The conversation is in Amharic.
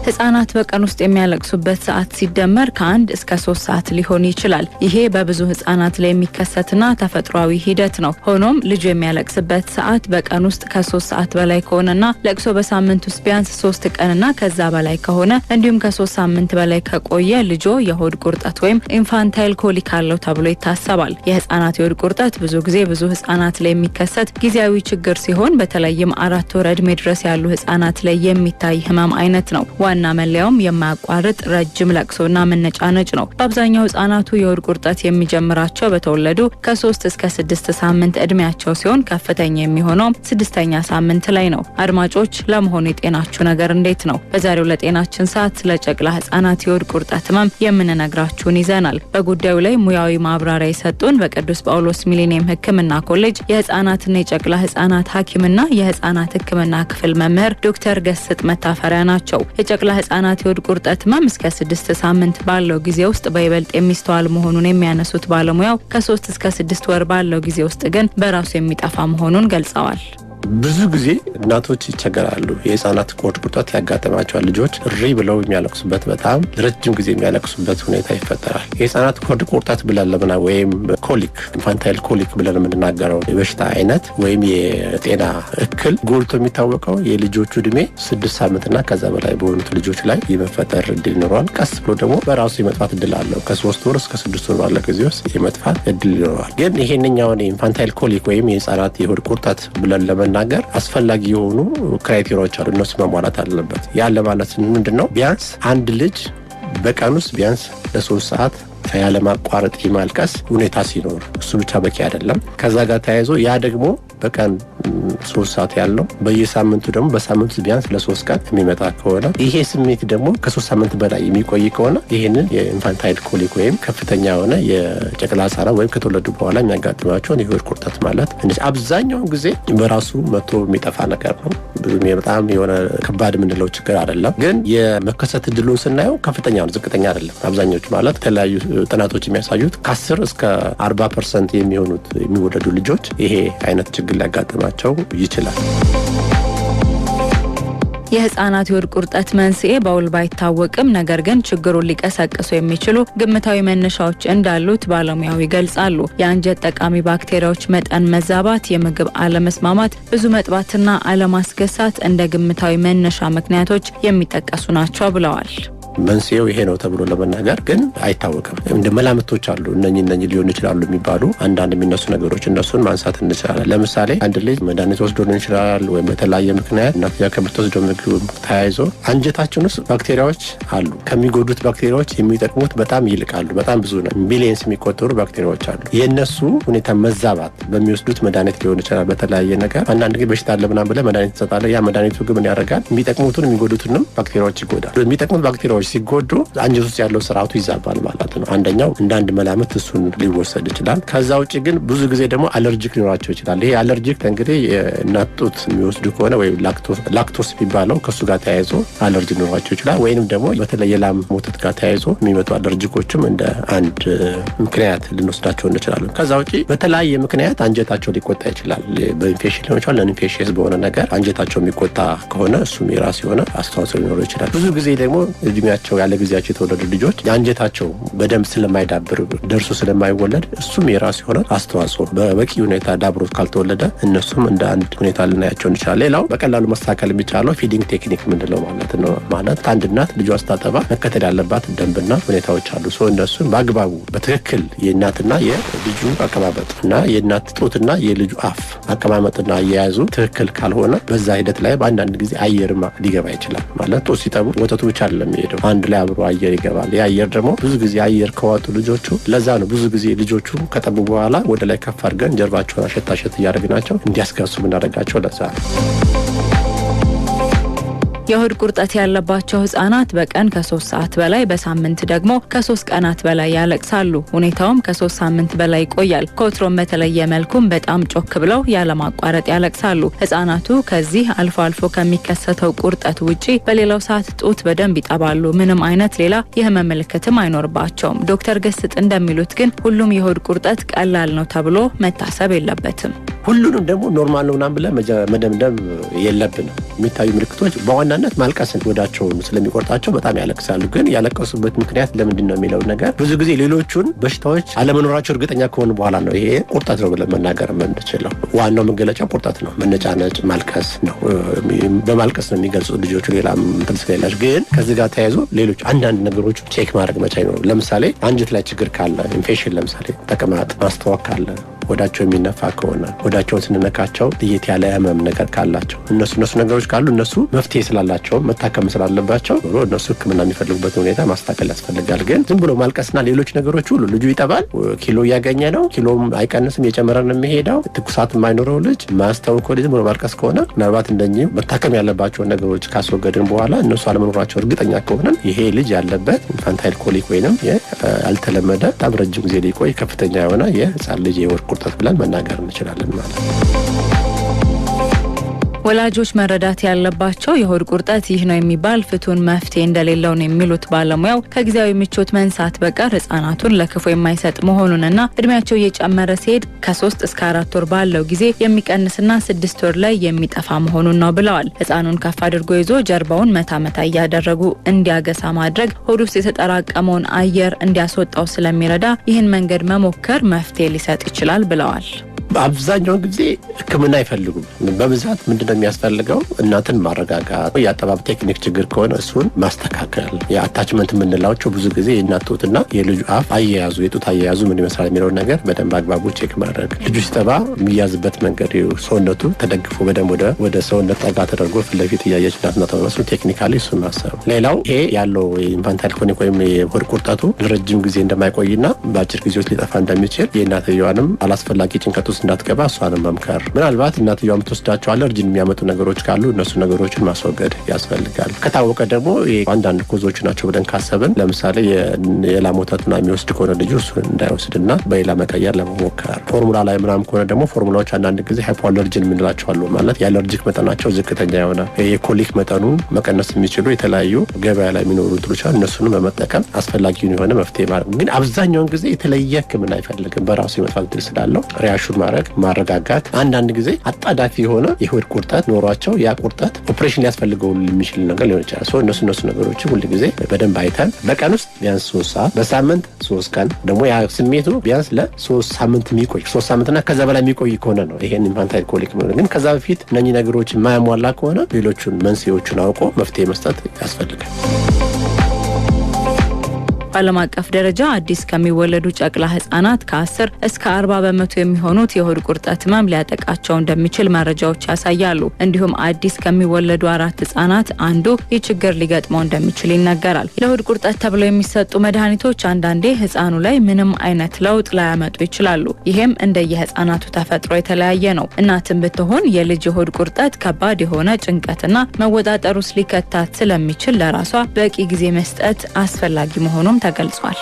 ህፃናት በቀን ውስጥ የሚያለቅሱበት ሰዓት ሲደመር ከ1 እስከ 3 ሰዓት ሊሆን ይችላል። ይሄ በብዙ ህፃናት ላይ የሚከሰትና ተፈጥሯዊ ሂደት ነው። ሆኖም ልጅ የሚያለቅስበት ሰዓት በቀን ውስጥ ከ3 ሰዓት በላይ ከሆነና ለቅሶ በሳምንት ውስጥ ቢያንስ 3 ቀንና ከዛ በላይ ከሆነ እንዲሁም ከ3 ሳምንት በላይ ከቆየ ልጆ የሆድ ቁርጠት ወይም ኢንፋንታይል ኮሊክ አለው ተብሎ ይታሰባል። የህፃናት የሆድ ቁርጠት ብዙ ጊዜ ብዙ ህፃናት ላይ የሚከሰት ጊዜያዊ ችግር ሲሆን በተለይም 4 ወር ዕድሜ ድረስ ያሉ ህፃናት ላይ የሚታይ ህመም አይነት ነው። ዋና መለያውም የማያቋርጥ ረጅም ለቅሶና መነጫነጭ ነው። በአብዛኛው ህፃናቱ የሆድ ቁርጠት የሚጀምራቸው በተወለዱ ከ3 እስከ 6 ሳምንት እድሜያቸው ሲሆን ከፍተኛ የሚሆነው 6ኛ ሳምንት ላይ ነው። አድማጮች ለመሆኑ የጤናችሁ ነገር እንዴት ነው? በዛሬው ለጤናችን ሰዓት ስለ ጨቅላ ህፃናት የሆድ ቁርጠት ህመም የምንነግራችሁን ይዘናል። በጉዳዩ ላይ ሙያዊ ማብራሪያ የሰጡን በቅዱስ ጳውሎስ ሚሊኒየም ህክምና ኮሌጅ የህፃናትና የጨቅላ ህፃናት ሐኪምና የህፃናት ህክምና ክፍል መምህር ዶክተር ገስጥ መታፈሪያ ናቸው። የጨቅላ ህፃናት የሆድ ቁርጠት ህመም እስከ 6 ሳምንት ባለው ጊዜ ውስጥ በይበልጥ የሚስተዋል መሆኑን የሚያነሱት ባለሙያው ከ3 እስከ 6 ወር ባለው ጊዜ ውስጥ ግን በራሱ የሚጠፋ መሆኑን ገልጸዋል። ብዙ ጊዜ እናቶች ይቸገራሉ። የህፃናት የሆድ ቁርጠት ያጋጠማቸዋል። ልጆች እሪ ብለው የሚያለቅሱበት በጣም ረጅም ጊዜ የሚያለቅሱበት ሁኔታ ይፈጠራል። የህፃናት የሆድ ቁርጠት ብለን ለምና ወይም ኮሊክ ኢንፋንታይል ኮሊክ ብለን የምንናገረው የበሽታ አይነት ወይም የጤና እክል ጎልቶ የሚታወቀው የልጆቹ እድሜ 6 ሳምንትና ከዛ በላይ በሆኑት ልጆች ላይ የመፈጠር እድል ይኖረዋል። ቀስ ብሎ ደግሞ በራሱ የመጥፋት እድል አለው። ከ3 ወር እስከ 6 ወር ባለ ጊዜ ውስጥ የመጥፋት እድል ይኖረዋል። ግን ይሄንኛውን ኢንፋንታይል ኮሊክ ወይም የህፃናት የሆድ ቁርጠት ብለን ለመናገር አስፈላጊ የሆኑ ክራይቴሪያዎች አሉ። እነሱ መሟላት አለበት። ያለ ማለት ምንድነው? ቢያንስ አንድ ልጅ በቀን ውስጥ ቢያንስ ለ3 ሰዓት ያለ ማቋረጥ የማልቀስ ሁኔታ ሲኖር እሱ ብቻ በቂ አይደለም። ከዛ ጋር ተያይዞ ያ ደግሞ በቀን 3 ሰዓት ያለው በየሳምንቱ ደግሞ በሳምንቱ ቢያንስ ለ3 ቀን የሚመጣ ከሆነ ይሄ ስሜት ደግሞ ከ3 ሳምንት በላይ የሚቆይ ከሆነ ይሄንን የኢንፋንታይል ኮሊክ ወይም ከፍተኛ የሆነ የጨቅላ ህፃናት ወይም ከተወለዱ በኋላ የሚያጋጥማቸውን የሆድ ቁርጠት ማለት እንዴ አብዛኛውን ጊዜ በራሱ መጥቶ የሚጠፋ ነገር ነው። በጣም የሆነ ከባድ የምንለው ችግር አይደለም። ግን የመከሰት እድሉን ስናየው ከፍተኛ ነው፣ ዝቅተኛ አይደለም። አብዛኞቹ ማለት የተለያዩ ጥናቶች የሚያሳዩት ከ10 እስከ 40% የሚሆኑት የሚወለዱ ልጆች ይሄ አይነት ችግር ሊያጋጥማቸው ይችላል። የህፃናት የሆድ ቁርጠት መንስኤ በውል ባይታወቅም ነገር ግን ችግሩን ሊቀሰቅሱ የሚችሉ ግምታዊ መነሻዎች እንዳሉት ባለሙያው ይገልጻሉ። የአንጀት ጠቃሚ ባክቴሪያዎች መጠን መዛባት፣ የምግብ አለመስማማት፣ ብዙ መጥባትና አለማስገሳት እንደ ግምታዊ መነሻ ምክንያቶች የሚጠቀሱ ናቸው ብለዋል። መንስኤው ይሄ ነው ተብሎ ለመናገር ግን አይታወቅም። እንደ መላምቶች አሉ። እነኚህ ሊሆኑ ይችላሉ የሚባሉ አንዳንድ የሚነሱ ነገሮች እነሱን ማንሳት እንችላለን። ለምሳሌ አንድ ልጅ መድኃኒት ወስዶ ሊሆን ይችላል ወይም በተለያየ ምክንያት እናትያ ከምትወስደው ምግብ ተያይዞ አንጀታችን ውስጥ ባክቴሪያዎች አሉ። ከሚጎዱት ባክቴሪያዎች የሚጠቅሙት በጣም ይልቃሉ። በጣም ብዙ ነው። ሚሊየንስ የሚቆጠሩ ባክቴሪያዎች አሉ። የእነሱ ሁኔታ መዛባት በሚወስዱት መድኃኒት ሊሆን ይችላል። በተለያየ ነገር አንዳንድ ጊዜ በሽታ አለ ምናምን ብለህ መድኃኒት ትሰጣለህ። ያ መድኃኒቱ ግን ምን ያደርጋል? የሚጠቅሙትን የሚጎዱትንም ባክቴሪያዎች ይጎዳል። የሚጠቅሙት ባክቴሪያዎች ሲጎዱ አንጀት ውስጥ ያለው ስርዓቱ ይዛባል ማለት ነው። አንደኛው እንደ አንድ መላምት እሱን ሊወሰድ ይችላል። ከዛ ውጪ ግን ብዙ ጊዜ ደግሞ አለርጂክ ሊኖራቸው ይችላል። ይሄ አለርጂክ እንግዲህ የእናት ጡት የሚወስዱ ከሆነ ወይም ላክቶስ የሚባለው ከሱ ጋር ተያይዞ አለርጂ ሊኖራቸው ይችላል። ወይንም ደግሞ በተለይ የላም ወተት ጋር ተያይዞ የሚመጡ አለርጂኮችም እንደ አንድ ምክንያት ልንወስዳቸው እንችላለን። ከዛ ውጪ በተለያየ ምክንያት አንጀታቸው ሊቆጣ ይችላል። በኢንፌክሽን ሊሆን ይችላል። ለኢንፌክሽን በሆነ ነገር አንጀታቸው የሚቆጣ ከሆነ እሱም የራሱ የሆነ አስተዋጽኦ ሊኖረው ይችላል። ብዙ ጊዜ ደግሞ እድሜያቸው ያለ ጊዜያቸው የተወለዱ ልጆች አንጀታቸው በደንብ ስለማይዳብር ደርሶ ስለማይወለድ እሱም የራሱ የሆነ አስተዋጽኦ በበቂ ሁኔታ ዳብሮ ካልተወለደ እነሱም እንደ አንድ ሁኔታ ልናያቸው እንችላለን። ሌላው በቀላሉ መስተካከል የሚቻለው ፊዲንግ ቴክኒክ ምንለው ማለት ነው። ማለት አንድ እናት ልጇ ስታጠባ መከተል ያለባት ደንብና ሁኔታዎች አሉ። እነሱን በአግባቡ በትክክል የእናትና የልጁ አቀማመጥ እና የእናት ጡትና የልጁ አፍ አቀማመጥና አያያዙ ትክክል ካልሆነ በዛ ሂደት ላይ በአንዳንድ ጊዜ አየርማ ሊገባ ይችላል። ማለት ጡት ሲጠቡ ወተቱ ብቻ አይደለም የሚሄደው፣ አንድ ላይ አብሮ አየር ይገባል። የአየር ደግሞ ብዙ ጊዜ አየር ከዋጡ ልጆቹ ለዛ ነው ብዙ ጊዜ ልጆቹ ከጠቡ በኋላ ወደ ላይ ከፍ አድርገን ጀርባቸውን አሸት እያደረግናቸው እንዲያስገሱ የምናደርጋቸው ለዛ ነው። የሆድ ቁርጠት ያለባቸው ህፃናት በቀን ከ3 ሰዓት በላይ በሳምንት ደግሞ ከ3 ቀናት በላይ ያለቅሳሉ። ሁኔታውም ከ3 ሳምንት በላይ ይቆያል። ከወትሮም በተለየ መልኩም በጣም ጮክ ብለው ያለማቋረጥ ያለቅሳሉ። ህፃናቱ ከዚህ አልፎ አልፎ ከሚከሰተው ቁርጠት ውጪ በሌላው ሰዓት ጡት በደንብ ይጠባሉ። ምንም አይነት ሌላ የህመም ምልክትም አይኖርባቸውም። ዶክተር ገስጥ እንደሚሉት ግን ሁሉም የሆድ ቁርጠት ቀላል ነው ተብሎ መታሰብ የለበትም። ሁሉንም ደግሞ ኖርማል ነው ምናምን ብለን መደምደም የለብንም። የሚታዩ ምልክቶች በዋናነት ማልቀስን ወዳቸውን ስለሚቆርጣቸው በጣም ያለቅሳሉ። ግን ያለቀሱበት ምክንያት ለምንድን ነው የሚለው ነገር ብዙ ጊዜ ሌሎቹን በሽታዎች አለመኖራቸው እርግጠኛ ከሆኑ በኋላ ነው ይሄ ቁርጠት ነው ብለን መናገር የምንችለው። ዋናው መገለጫ ቁርጠት ነው፣ መነጫነጭ፣ ማልቀስ ነው። በማልቀስ ነው የሚገልጹ ልጆቹ፣ ሌላ እንትን ስለሌላቸው። ግን ከዚህ ጋር ተያይዞ ሌሎች አንዳንድ ነገሮች ቼክ ማድረግ መቻል ነው። ለምሳሌ አንጀት ላይ ችግር ካለ፣ ኢንፌክሽን፣ ለምሳሌ ተቅማጥ፣ ማስታወክ ካለ፣ ወዳቸው የሚነፋ ከሆነ፣ ወዳቸውን ስንነካቸው ለየት ያለ ህመም ነገር ካላቸው፣ እነሱ ነገሮች ካሉ እነሱ መፍትሄ ስላላቸው መታከም ስላለባቸው እነሱ ሕክምና የሚፈልጉበት ሁኔታ ማስተካከል ያስፈልጋል። ግን ዝም ብሎ ማልቀስና ሌሎች ነገሮች ሁሉ ልጁ ይጠባል፣ ኪሎ እያገኘ ነው፣ ኪሎም አይቀንስም፣ እየጨመረ ነው የሚሄደው፣ ትኩሳት የማይኖረው ልጅ፣ ማያስታውቀው ልጅ ዝም ብሎ ማልቀስ ከሆነ ምናልባት እንደኚህ መታከም ያለባቸውን ነገሮች ካስወገድን በኋላ እነሱ አለመኖራቸው እርግጠኛ ከሆነ ይሄ ልጅ ያለበት ኢንፋንታይል ኮሊክ ወይንም ያልተለመደ በጣም ረጅም ጊዜ ሊቆይ ከፍተኛ የሆነ የህፃን ልጅ የሆድ ቁርጠት ብለን መናገር እንችላለን ማለት ነው። ወላጆች መረዳት ያለባቸው የሆድ ቁርጠት ይህ ነው የሚባል ፍቱን መፍትሄ እንደሌለው ነው የሚሉት ባለሙያው። ከጊዜያዊ ምቾት መንሳት በቀር ህጻናቱን ለክፉ የማይሰጥ መሆኑንና እድሜያቸው እየጨመረ ሲሄድ ከ3 እስከ 4 ወር ባለው ጊዜ የሚቀንስና 6 ወር ላይ የሚጠፋ መሆኑን ነው ብለዋል። ህጻኑን ከፍ አድርጎ ይዞ ጀርባውን መታ እያደረጉ እንዲያገሳ ማድረግ ሆድ ውስጥ የተጠራቀመውን አየር እንዲያስወጣው ስለሚረዳ ይህን መንገድ መሞከር መፍትሄ ሊሰጥ ይችላል ብለዋል። አብዛኛውን ጊዜ ህክምና አይፈልጉም። በብዛት ምንድነው የሚያስፈልገው? እናትን ማረጋጋት፣ የአጠባብ ቴክኒክ ችግር ከሆነ እሱን ማስተካከል፣ የአታችመንት የምንላቸው ብዙ ጊዜ የእናት ጡትና የልጁ አፍ አያያዙ፣ የጡት አያያዙ ምን ይመስላል የሚለውን ነገር በደንብ አግባቡ ቼክ ማድረግ፣ ልጁ ሲጠባ የሚያዝበት መንገድ፣ ሰውነቱ ተደግፎ በደንብ ወደ ሰውነት ጠጋ ተደርጎ ፊት ለፊት እያየች እናትና ተመስሉ ቴክኒካሊ እሱን ማሰብ። ሌላው ይሄ ያለው ኢንፋንታይል ኮሊክ ወይም የሆድ ቁርጠቱ ለረጅም ጊዜ እንደማይቆይና በአጭር ጊዜ ውስጥ ሊጠፋ እንደሚችል የእናትየዋንም አላስፈላጊ ጭንቀት ውስጥ እንዳትገባ እሷንም መምከር። ምናልባት እናትየዋ የምትወስዳቸው አለርጂን የሚያመጡ ነገሮች ካሉ እነሱ ነገሮችን ማስወገድ ያስፈልጋል። ከታወቀ ደግሞ አንዳንድ ኮዞች ናቸው ብለን ካሰብን ለምሳሌ የላም ወተትና የሚወስድ ከሆነ ልጁ እሱን እንዳይወስድና በሌላ መቀየር ለመሞከር። ፎርሙላ ላይ ምናምን ከሆነ ደግሞ ፎርሙላዎች አንዳንድ ጊዜ ሃይፖአለርጂን የምንላቸው አሉ። ማለት የአለርጂክ መጠናቸው ዝቅተኛ የሆነ የኮሊክ መጠኑን መቀነስ የሚችሉ የተለያዩ ገበያ ላይ የሚኖሩ እንትኖች አሉ። እነሱንም በመጠቀም አስፈላጊውን የሆነ መፍትሄ ማድረግ። ግን አብዛኛውን ጊዜ የተለየ ህክምና አይፈልግም። በራሱ የመጥፋት ድል ስላለው ሪያሹር ማረጋጋት። አንዳንድ ጊዜ አጣዳፊ የሆነ የሆድ ቁርጠት ኖሯቸው ያ ቁርጠት ኦፕሬሽን ሊያስፈልገው የሚችል ነገር ሊሆን ይችላል። እነሱ ነገሮች ሁሉ ጊዜ በደንብ አይተን በቀን ውስጥ ቢያንስ 3 ሰዓት፣ በሳምንት 3 ቀን ደግሞ ያ ስሜቱ ቢያንስ ለ3 ሳምንት የሚቆይ 3 ሳምንትና ከዛ በላይ የሚቆይ ከሆነ ነው ይሄን ኢንፋንታይል ኮሊክ ነው። ግን ከዛ በፊት እነኚህ ነገሮች የማያሟላ ከሆነ ሌሎቹን መንስኤዎቹን አውቆ መፍትሄ መስጠት ያስፈልጋል። በዓለም አቀፍ ደረጃ አዲስ ከሚወለዱ ጨቅላ ህጻናት ከ10 እስከ 40 በመቶ የሚሆኑት የሆድ ቁርጠት ህመም ሊያጠቃቸው እንደሚችል መረጃዎች ያሳያሉ። እንዲሁም አዲስ ከሚወለዱ 4 ህጻናት አንዱ ይህ ችግር ሊገጥመው እንደሚችል ይነገራል። ለሆድ ቁርጠት ተብለው የሚሰጡ መድኃኒቶች አንዳንዴ ህጻኑ ላይ ምንም አይነት ለውጥ ላያመጡ ይችላሉ። ይሄም እንደየህጻናቱ ተፈጥሮ የተለያየ ነው። እናትም ብትሆን የልጅ የሆድ ቁርጠት ከባድ የሆነ ጭንቀትና መወጣጠር ውስጥ ሊከታት ስለሚችል ለራሷ በቂ ጊዜ መስጠት አስፈላጊ መሆኑም ተገልጿል።